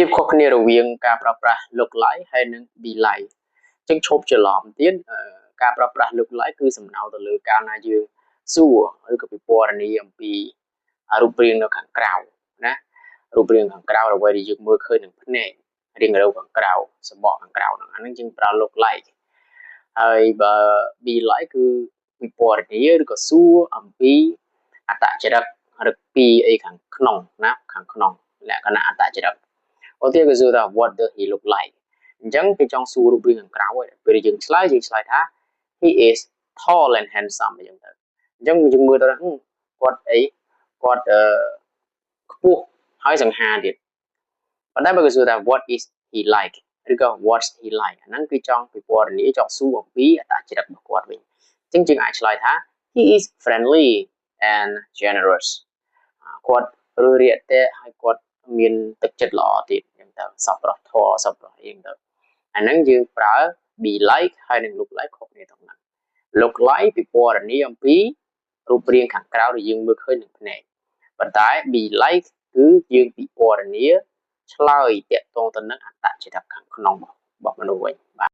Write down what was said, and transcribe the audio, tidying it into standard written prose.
ភាពខុសគ្នារវាងការប្រើប្រាស់ look like ហើយនិង be like អញ្ចឹងឈប់ច្រឡំទៀតការប្រើប្រាស់ look like គឺសំដៅទៅលើកាលណាយើងសួរឬក៏ពិពណ៌នាអំពីរូបរាងនៅខាងក្រៅណារូបរាងខាងក្រៅអ្វីដែលយើងមើលឃើញនឹងភ្នែករាងរៅខាងក្រៅសម្បកខាងក្រៅហ្នឹងអាហ្នឹងយើងប្រើ look like ហើយបើ be like គឺពិពណ៌នាឬក៏សួរអំពីអត្តចរិតឬពីអីខាងក្នុងណាខាងក្នុងលក្ខណៈអត្តចរិតឧទាហរណ៍គឺសួរថា what does he look like អញ្ចឹងគេចង់សួររូបរាងខាងក្រៅហើយពេលយើងឆ្លើយថា he is tall and handsome អញ្ចឹងទៅអញ្ចឹងយើងមើលទៅគាត់អីគាត់ខ្ពស់ហើយសង្ហាទៀតប៉ុន្តែបើគេសួរថា what is he like ឬក៏ what's he like អាហ្នឹងគឺចង់ពិពណ៌នាចង់សួរអំពីអត្តចរិតរបស់គាត់វិញអញ្ចឹងយើងអាចឆ្លើយថា he is friendly and generous គាត់រួសរាយរាក់ទាក់ហើយគាត់មានទឹកចិត្តល្អទៀតអញ្ចឹងទៅសប្បុរសធម៌សប្បុរសអីហ្នឹងទៅអាហ្នឹងយើងប្រើ be like ហើយនឹង look like ខុសគ្នាទាំងហ្នឹង look like ពិពណ៌នាអំពីរូបរាងខាងក្រៅដែលយើងមើលឃើញនឹងភ្នែកប៉ុន្តែ be like គឺយើងពិពណ៌នាឆ្លើយទាក់ទងទៅនឹងអត្តចរិតខាងក្នុងរបស់មនុស្សវិញបាទ